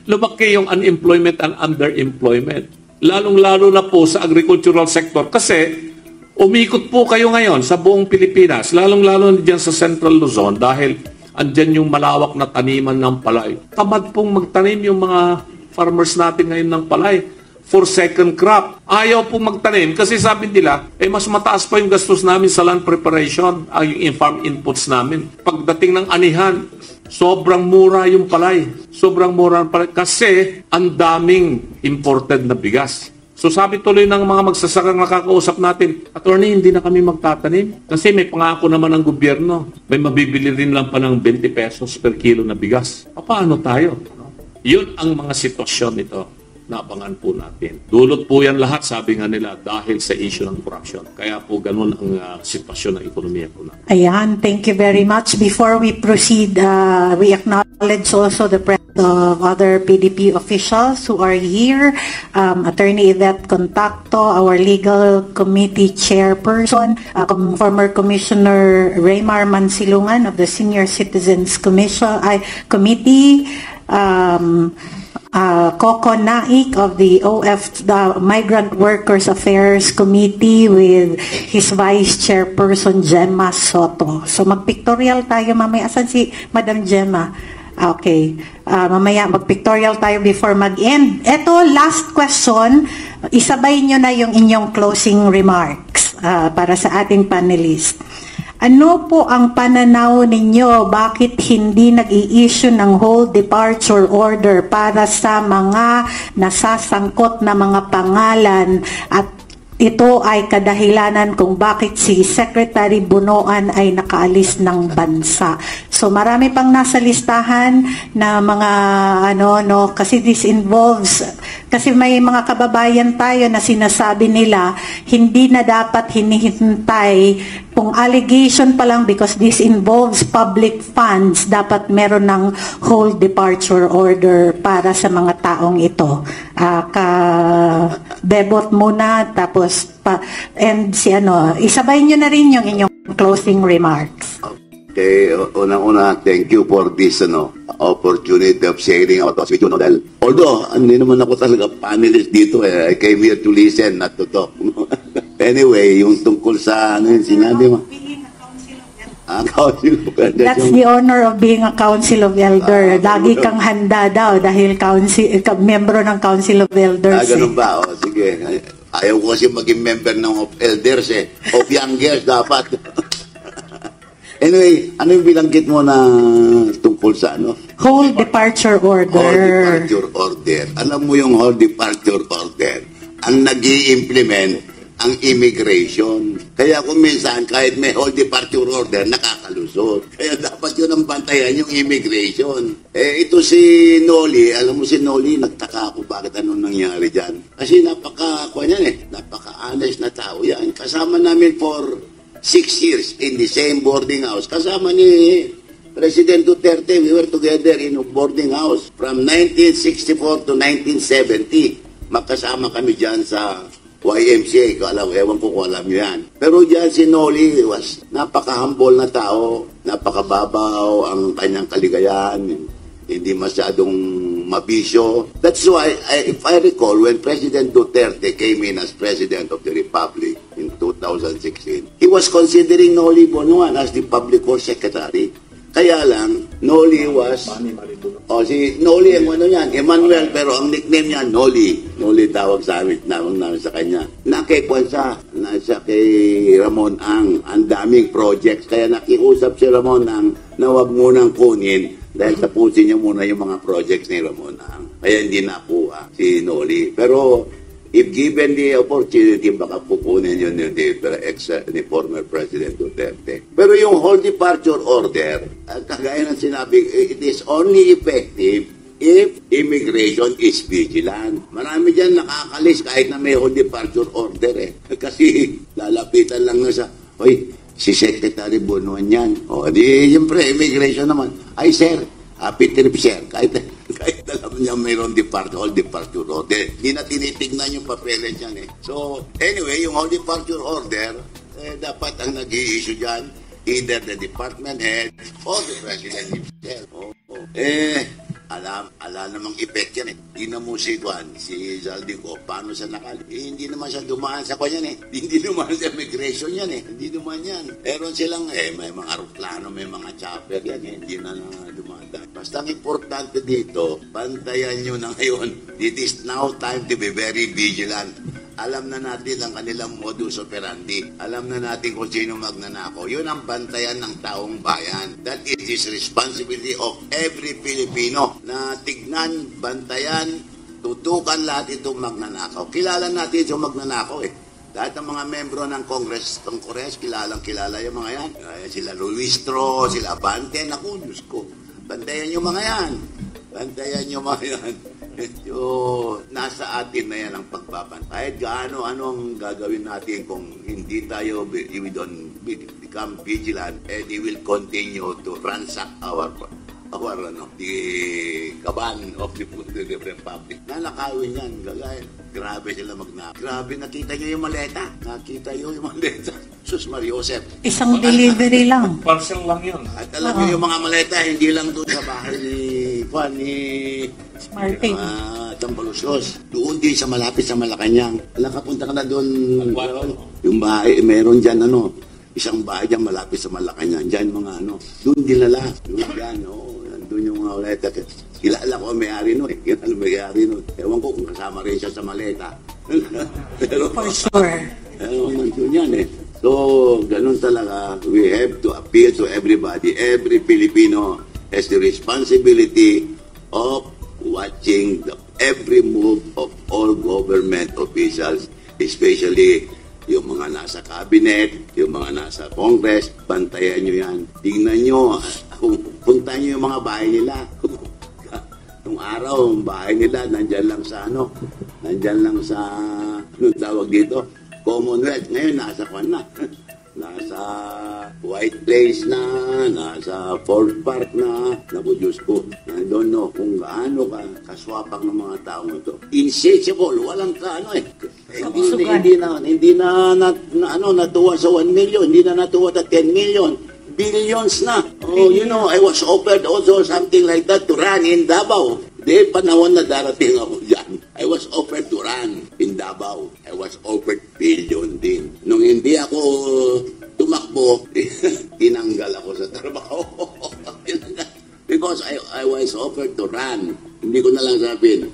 lumaki yung unemployment and underemployment. Lalong-lalo na po sa agricultural sector kasi umikot po kayo ngayon sa buong Pilipinas, lalong-lalo na dyan sa Central Luzon dahil andyan yung malawak na taniman ng palay. Tamad pong magtanim yung mga farmers natin ngayon ng palay for second crop. Ayaw po magtanim kasi sabi nila, mas mataas pa yung gastos namin sa land preparation, yung farm inputs namin. Pagdating ng anihan, sobrang mura yung palay. Sobrang mura yung palay kasi ang daming imported na bigas. So sabi tuloy ng mga magsasakang nakakausap natin, Attorney, hindi na kami magtatanim kasi may pangako naman ng gobyerno. May mabibili rin lang pa ng 20 pesos per kilo na bigas. Paano tayo? Yun ang mga sitwasyon nito. Naabangan po natin. Dulot po yan lahat, sabi nga nila, dahil sa issue ng corruption. Kaya po ganun ang sitwasyon ng ekonomiya po natin. Ayan, thank you very much. Before we proceed, we acknowledge also the presence of other PDP officials who are here. Attorney Yvette Contacto, our legal committee chairperson, former Commissioner Raymar Mansilungan of the Senior Citizens Committee, Coco Naik of the Migrant Workers Affairs Committee with his Vice Chairperson Gemma Soto. So magpictorial tayo mamaya. Asan si Madam Gemma? Okay. Mamaya magpictorial tayo before mag-end. Ito, last question. Isabay nyo na yung inyong closing remarks para sa ating panelist. Ano po ang pananaw ninyo? Bakit hindi nag-i-issue ng whole departure order para sa mga nasasangkot na mga pangalan at ito ay kadahilanan kung bakit si Secretary Bunoan ay nakaalis ng bansa. So marami pang nasa listahan na mga kasi this involves, kasi may mga kababayan tayo na sinasabi nila hindi na dapat hinihintay kung allegation pa lang because this involves public funds, dapat meron ng whole departure order para sa mga taong ito. Bebot muna, tapos isabay nyo na rin yung inyong closing remarks. Okay, unang-una, thank you for this opportunity of sharing our thoughts with you, Nodel. Although, hindi naman ako talaga panelist dito. I came here to listen, not to talk. Anyway, yung tungkol sa, sinabi mo? Council of Elders. That's the honor of being a Council of Elders. Lagi kang handa daw dahil membro ng Council of Elders. Ganun ba? Sige. Ayaw ko kasi maging member ng of elders of young girls dapat. Anyway, ano yung bilanggit mo na tungkol sa ano? Whole departure order. Whole departure order. Alam mo yung whole departure order, ang nag-i-implement ang immigration. Kaya kung minsan, kahit may whole departure order, nakakalusot. Kaya dapat yun ang bantayan, yung immigration. Ito si Noli, alam mo si Noli, nagtaka ako bakit anong nangyari dyan. Kasi napaka-honest na tao yan. Kasama namin for 6 years in the same boarding house. Kasama ni President Duterte, we were together in a boarding house from 1964 to 1970. Magkasama kami dyan sa YMCA, ewan ko kung alam nyo yan. Pero dyan si Noli was napaka-humble na tao, napakababaw ang kanyang kaligayahan, hindi masyadong mabisyo. That's why, if I recall, when President Duterte came in as President of the Republic in 2016, he was considering Noli Bonoan as the Public Works Secretary. Kaya lang, Noli was... si Noli ang ano yan, Emmanuel, pero ang nickname niya, Noli. Noli tawag sa amin, namin sa kanya. Nakikwan siya, nasa kay Ramon ang daming projects. Kaya nakiusap si Ramon Ang na huwag munang kunin dahil tapusin niya muna yung mga projects ni Ramon Ang. Kaya hindi nakuha si Noli. Pero if given the opportunity, baka pupunin yun yung ni former President Duterte. Pero yung whole departure order, kagaya ng sinabi, it is only effective if immigration is vigilant. Marami dyan nakakalis kahit na may whole departure order Kasi lalapitan lang na sa, si Secretary Bonoan yan. Di, siyempre, immigration naman. Ay, sir, happy trip, sir. Kahit alam niya mayroon whole departure order. Hindi na tinitignan yung papeles yan So, anyway, yung whole departure order, dapat ang nag-i-issue dyan, either the department head or the president himself. Alam namang effect yan Hindi na mo si Zaldico, paano siya hindi naman siya dumaan sa kanya Hindi dumaan sa immigration yan Hindi dumaan yan. Meron silang, may mga aeroplano, may mga chopper yan Hindi na dumaan. Basta ang importante dito, bantayan nyo na ngayon. It is now time to be very vigilant. Alam na natin ang kanilang modus operandi. Alam na natin kung sino magnanakaw. Yun ang bantayan ng taong bayan. That is responsibility of every Filipino na tignan, bantayan, tutukan lahat itong magnanakaw. Kilala natin itong magnanakaw Lahat ng mga membro ng Congress, kilalang-kilala yung mga yan. Sila Luistro, sila Abante, naku, Diyos ko. Bantayan yung mga yan. Bantayan yung mga yan. Nasa atin na yan ang pagbaban. Kahit gaano ang gagawin natin kung hindi tayo, we don't become vigilant, they will continue to ransack the kaban of the Republic. Nanakawin yan, grabe sila Grabe, nakita nyo yung maleta. Sus Mariosep. Isang delivery lang. Parcel lang yun. At alam nyo yung mga maleta, hindi lang doon sa bahay ni Smarting. Tambaluslos. Doon din sa malapit sa Malacanang. Kapunta ka na doon. Yung bahay, meron dyan isang bahay dyan malapit sa Malacanang. Dyan mga doon dinala. Doon dyan, doon yung mga maleta. Kilala ko ang may-ari Ewan ko kung kasama rin siya sa maleta. Pero, For sure. Doon yan So, ganun talaga. We have to appeal to everybody. Every Filipino has the responsibility of watching every move of all government officials, especially yung mga nasa cabinet, yung mga nasa Congress. Bantayan nyo yan. Tingnan nyo, puntahan nyo yung mga bahay nila. Nung araw, ang bahay nila, nandyan lang sa anong tawag dito? Commonwealth. Ngayon, nasa White Place na, nasa Ford Park na. Naku, Diyos ko, I don't know kung gaano kaswapak ng mga taong ito. Insatiable, walang hindi na natuwa sa 1 million, hindi na natuwa sa 10 million. Billions na. I was offered also something like that to run in Davao. Di panahon na darating ako dyan. I was offered to run in Davao. I was offered billion din. Nung hindi ako tumakbo, tinanggal ako sa trabaho. Because I was offered to run. Hindi ko na lang sabihin.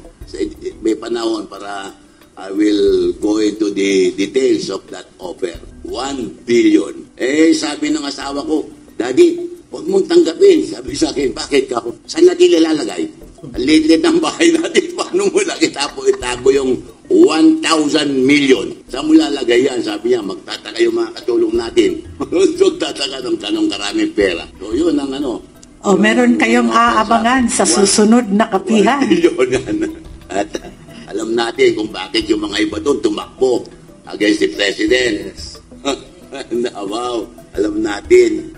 May panahon para I will go into the details of that offer. 1 billion. Eh, sabi ng asawa ko, Daddy, huwag mong tanggapin. Sabi sa akin, bakit ka? Saan natin ilalagay? Ang liit-liit ng bahay natin. Paano mo lang itago yung 1,000 million? Saan mo lalagay yan? Sabi niya, magtataka yung mga katulong natin. Magtataka ng tanong karaming pera. So, yun ang O meron kayong aabangan sa susunod na kapihan. 1 billion yan. At alam natin kung bakit yung mga iba doon tumakbo against the president. Wow, alam natin.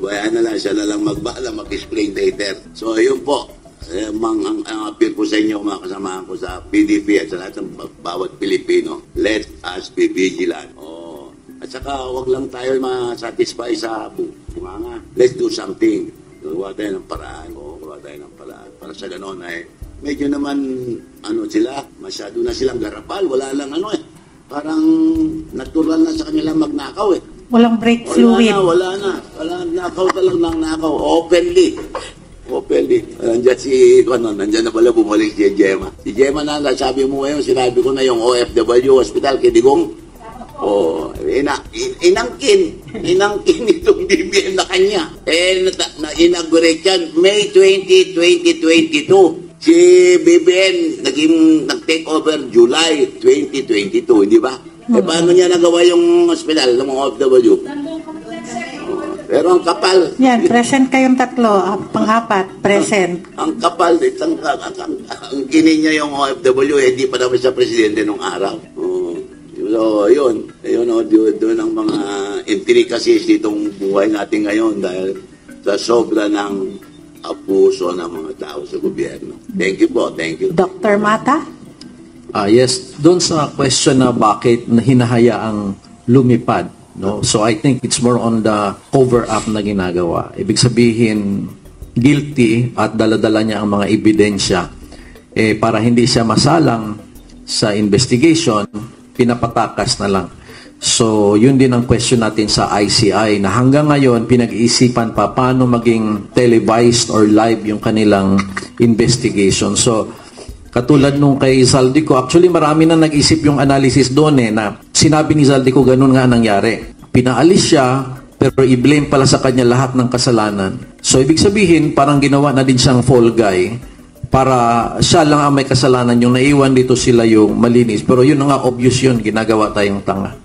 Bayan na lang, siya na lang magbala, mag-explain later. So, yun po. Ang appeal ko sa inyo, mga kasamahan ko sa PDP at sa lahat ng bawat Pilipino, let us be vigilant. At saka, wag lang tayo ma-satisfy sa bunganga. Let's do something. Gawa tayo ng paraan. Para sa ganon ay medyo naman, sila, masyado na silang garapal. Wala lang parang natural na sa kanila magnakaw Walang break fluid. Wala na. Nakaw talagang nakaw. Openly. Nandiyan na pala bumalik si Gemma. Si Gemma na, sabi mo ngayon, sinabi ko na yung OFW Hospital, Kidigong. Inangkin itong DBM na kanya. Na-inaugurate yan May 20, 2022. Si BBN nag-take over July 2022, hindi ba? Paano niya nagawa yung hospital ng mga OFW? Pero ang kapal. Yan, present kayong tatlo. Pang-apat, present. Ang kapal, ang kinin niya yung OFW, hindi pa naman siya presidente nung araw. So, yun. Doon ang mga intricacies ditong buhay natin ngayon dahil sa sobra ng abuso ng mga tao sa gobyerno. Thank you po. Thank you. Dr. Mata? Yes, doon sa question na bakit hinahayaang lumipad, no? So I think it's more on the cover-up na ginagawa. Ibig sabihin, guilty at dala-dala niya ang mga ebidensya. Para hindi siya masalang sa investigation, pinapatakas na lang. So, yun din ang question natin sa ICI na hanggang ngayon, pinag-iisipan pa paano maging televised or live yung kanilang investigation. So, katulad nung kay Zaldico, actually marami na nag-isip yung analysis doon na sinabi ni Zaldico ganun nga nangyari. Pinaalis siya, pero i-blame pala sa kanya lahat ng kasalanan. So, ibig sabihin, parang ginawa na din siyang fall guy para siya lang ang may kasalanan, yung naiwan dito sila yung malinis. Pero yun nga, obvious yun, ginagawa tayong tanga.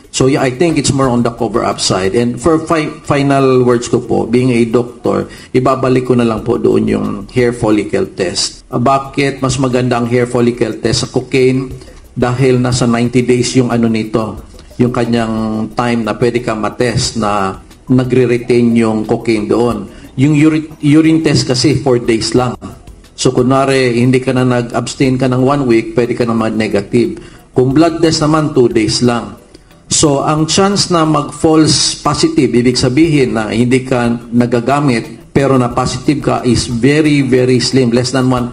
So yeah, I think it's more on the cover-up side. And for final words ko po, being a doctor, ibabalik ko na lang po doon yung hair follicle test. Bakit mas maganda ang hair follicle test sa cocaine? Dahil nasa 90 days yung nito, yung kanyang time na pwede ka matest na nagre-retain yung cocaine doon. Yung urine test kasi 4 days lang. So kunwari, hindi ka na nag-abstain ka ng 1 week, pwede ka na mag-negative. Kung blood test naman, 2 days lang. So, ang chance na mag-false positive, ibig sabihin na hindi ka nagagamit, pero na positive ka is very, very slim, less than 1%.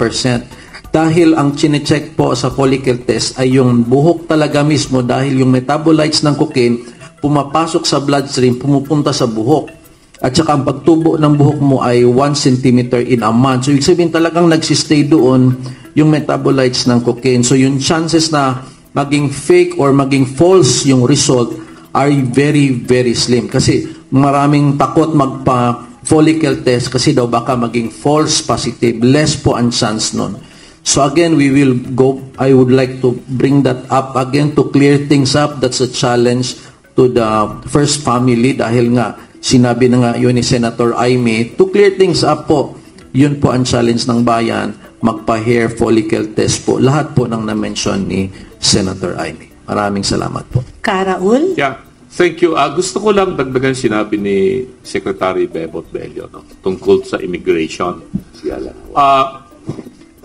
Dahil ang chinecheck po sa follicle test ay yung buhok talaga mismo dahil yung metabolites ng cocaine pumapasok sa bloodstream, pumupunta sa buhok. At saka ang pagtubo ng buhok mo ay 1 centimeter in a month. So, ibig sabihin talagang nagsistay doon yung metabolites ng cocaine. So, yung chances na maging fake or maging false yung result are very, very slim. Kasi maraming takot magpa-follicle test kasi daw baka maging false positive. Less po ang chance nun. So again, I would like to bring that up again to clear things up. That's a challenge to the first family dahil nga sinabi na nga yun ni Senator Aimee. To clear things up po, yun po ang challenge ng bayan, magpa-hair follicle test po. Lahat po ng na-mention ni Senator Aimee. Maraming salamat po. Karaul? Yeah, thank you. Gusto ko lang dagdagan sinabi ni Secretary Bebot Bello tungkol sa immigration.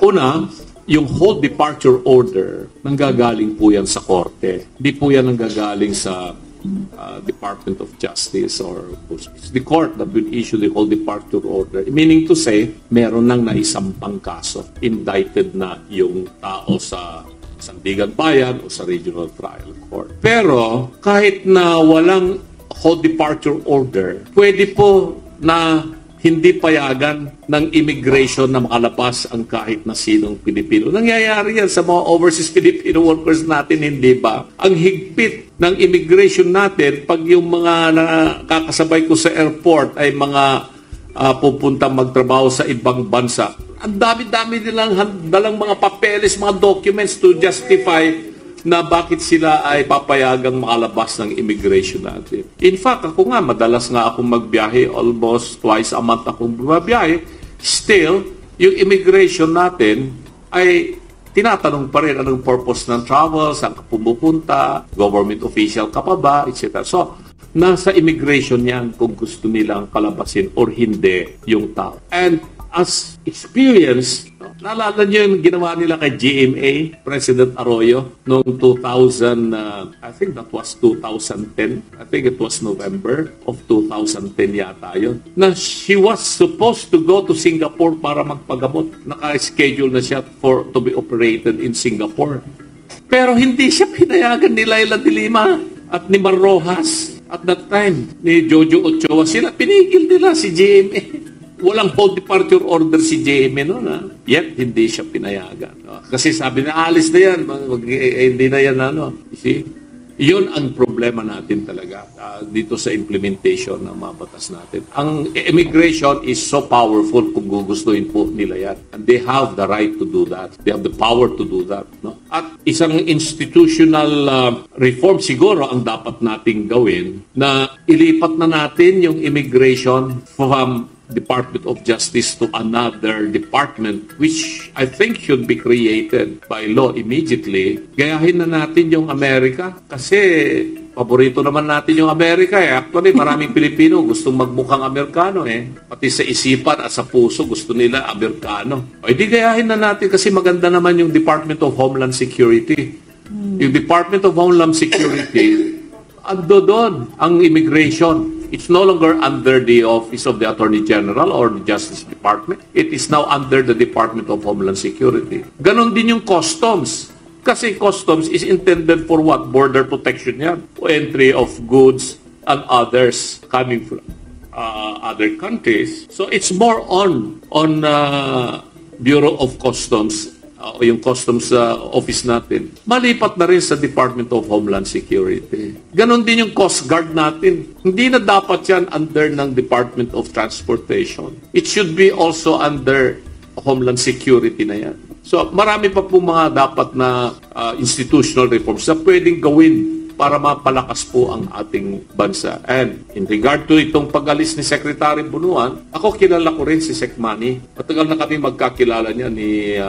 Una, yung whole departure order, nanggagaling po yan sa korte. Hindi po yan nanggagaling sa Department of Justice or the court that will issue the whole departure order. Meaning to say, meron nang naisampang kaso. Indicted na yung tao sa Sandigan Bayan o sa Regional Trial Court. Pero kahit na walang whole departure order, pwede po na hindi payagan ng immigration na makalabas ang kahit na sinong Pilipino. Nangyayari yan sa mga overseas Filipino workers natin, hindi ba? Ang higpit ng immigration natin, pag yung mga nakakasabay ko sa airport ay mga pupunta magtrabaho sa ibang bansa, ang dami-dami nilang dalang mga papeles, mga documents to justify na bakit sila ay papayagang makalabas ng immigration natin. In fact, ako nga, madalas nga akong magbiyahe, almost twice a month akong bumabiyahe. Still, yung immigration natin ay tinatanong pa rin anong purpose ng travel, saan ka pumupunta, government official ka pa ba, etc. So, nasa immigration yan kung gusto nilang kalabasin or hindi yung tao. And as experience, naalala niyo yung ginawa nila kay GMA, President Arroyo, noong 2000, I think that was 2010. I think it was November of 2010 yata yun. Na she was supposed to go to Singapore para magpagamot. Naka-schedule na siya to be operated in Singapore. Pero hindi siya pinayagan ni Laila de Lima at ni Mar Rojas. At that time, ni Jojo Ochoa, sila pinigil nila si GMA. Walang hold departure order si JME noon, ha? Yet, hindi siya pinayagan. Kasi sabi na, alis na yan. Hindi na yan, You see? Yun ang problema natin talaga dito sa implementation ng mga batas natin. Ang immigration is so powerful kung gugustuhin po nila yan. And they have the right to do that. They have the power to do that. No? At isang institutional reform siguro ang dapat nating gawin na ilipat na natin yung immigration from Department of Justice to another department which I think should be created by law immediately. Gayahin na natin yung Amerika kasi paborito naman natin yung Amerika. Actually, maraming Pilipino gustong magmukhang Amerikano Pati sa isipan at sa puso gusto nila Amerikano. O di gayahin na natin kasi maganda naman yung Department of Homeland Security. Yung Department of Homeland Security, ando doon ang immigration. It's no longer under the Office of the Attorney General or the Justice Department. It is now under the Department of Homeland Security. Ganon din yung customs. Kasi customs is intended for what? Border protection yan. Entry of goods and others coming from other countries. So it's more on Bureau of Customs o yung customs office natin, malipat na rin sa Department of Homeland Security. Ganon din yung Coast Guard natin. Hindi na dapat yan under ng Department of Transportation. It should be also under Homeland Security na yan. So marami pa po mga dapat na institutional reforms na pwedeng gawin para mapalakas po ang ating bansa. And in regard to itong pag-alis ni Secretary Bunuan, ako kilala ko rin si Sec Manny. Matagal na kami magkakilala niya ni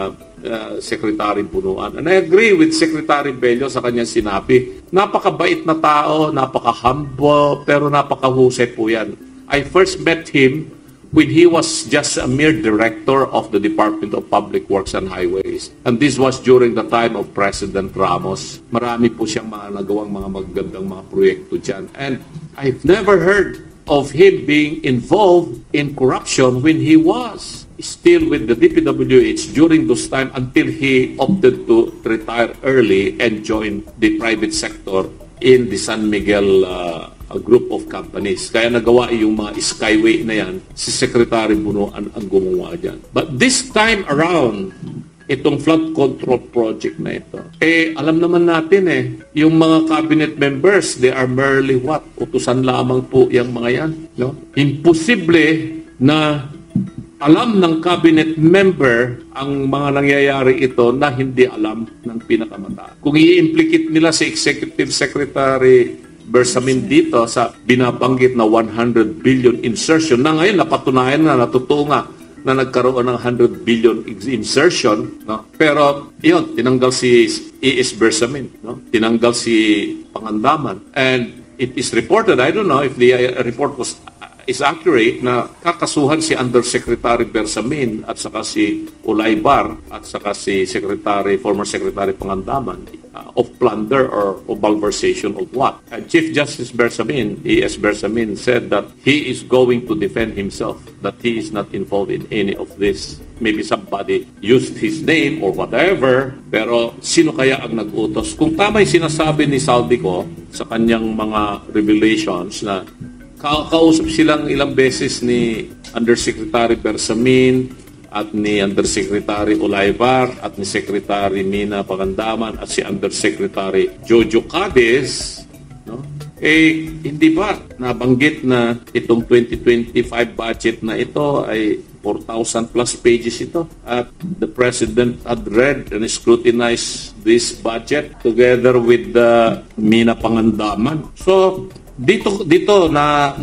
Secretary Bunuan. And I agree with Secretary Bello sa kanyang sinabi. Napakabait na tao, napaka-humble, pero napakahusay po yan. I first met him when he was just a mere director of the Department of Public Works and Highways. And this was during the time of President Ramos. Marami po siyang mga nagawang mga magagandang mga proyekto dyan. And I've never heard of him being involved in corruption when he was still with the DPWH during those time until he opted to retire early and join the private sector in the San Miguel a group of companies. Kaya nagawa yung mga Skyway na yan, si Secretary Bunuan ang gumawa dyan. But this time around, itong flood control project na ito, alam naman natin yung mga cabinet members, they are merely what? Utusan lamang po yung mga yan. No? Imposible na alam ng cabinet member ang mga nangyayari ito na hindi alam ng pinakamataas. Kung i-implicate nila si Executive Secretary Bersamin dito sa binabanggit na 100 billion insertion na ngayon napatunayan na natutuo nga na nagkaroon ng 100 billion insertion, no? Pero yun, tinanggal si E.S. Bersamin, no? Tinanggal si Pangandaman, and it is reported, I don't know if the report is accurate, na kakasuhan si Undersecretary Bersamin at saka si Ulaybar at saka si former Secretary Pangandaman of plunder or of malversation of what? And Chief Justice Bersamin, E.S. Bersamin, said that he is going to defend himself, that he is not involved in any of this. Maybe somebody used his name or whatever, pero sino kaya ang nag-utos? Kung tama yung sinasabi ni Saldico sa kanyang mga revelations na Kausap silang ilang beses ni Undersecretary Bersamin at ni Undersecretary Olaybar at ni Secretary Mina Pagandaman at si Undersecretary Jojo Cadiz, no? Hindi ba nabanggit na itong 2025 budget na ito ay 4,000 plus pages ito, at the President had read and scrutinized this budget together with the Mina Pangandaman. So dito na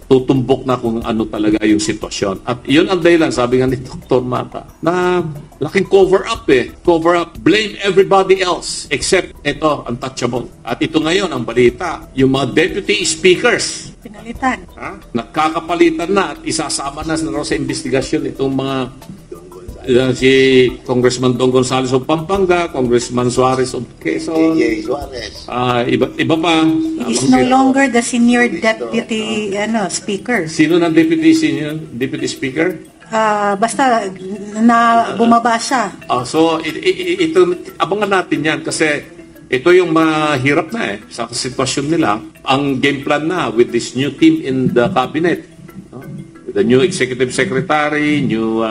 tutumbok na kung ano talaga yung sitwasyon. At yun ang dahilan, sabi nga ni Dr. Mata, na laking cover up. Cover up, blame everybody else except ito, untouchable. At ito ngayon, ang balita, yung mga deputy speakers, Pinalitan. nagkakapalitan na at isasama na raw sa investigasyon itong mga si Congressman Don Gonzales of Pampanga, Congressman Suarez of Quezon, TJ Suarez. iba pa. He is no longer the senior deputy speaker. Sino ng deputy speaker? Basta na bumaba siya. So ito abangan natin 'yan kasi ito yung mahirap na sa sitwasyon nila. Ang game plan na with this new team in the cabinet, no? With the new executive secretary, new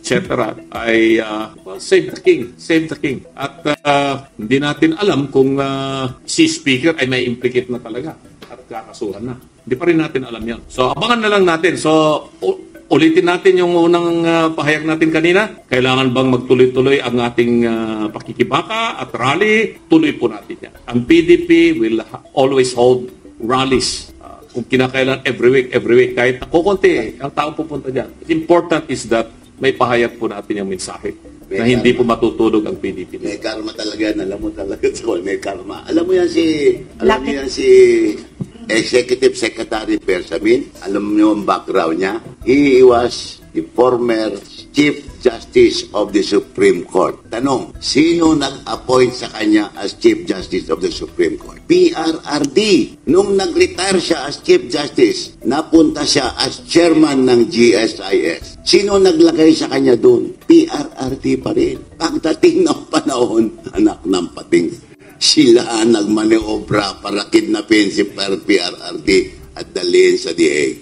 etc. ay save the king. At hindi natin alam kung si speaker ay may implicate na talaga at kakasuhan na. Hindi pa rin natin alam yan. So abangan na lang natin. So ulitin natin yung unang pahayag natin kanina. Kailangan bang magtuloy-tuloy ang ating pakikibaka at rally? Tuloy po natin yan. Ang PDP will always hold rallies. Kung kinakailan every week, kahit kukunti ang tao pupunta dyan. Important is that may pahayag po natin yung mensahe na hindi po matutulog ang PDP. May karma talaga yan. Alam mo talaga, may karma. Alam mo yan si Executive Secretary Bersamin. Alam mo yung background niya. He was the former Chief Justice of the Supreme Court. Tanong, sino nag-appoint sa kanya as Chief Justice of the Supreme Court? PRRD. Nung nag-retire siya as Chief Justice, napunta siya as Chairman ng GSIS. Sino naglagay sa kanya doon? PRRD pa rin. Pagdating ng panahon, anak ng pating, sila nagmaneobra para kidnapin si PRRD at dalhin sa DA.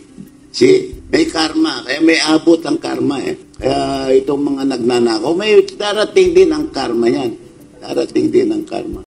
See? May karma. Kaya may abot ang karma Kaya itong mga nagnanakaw, may darating din ang karma yan. Darating din ang karma.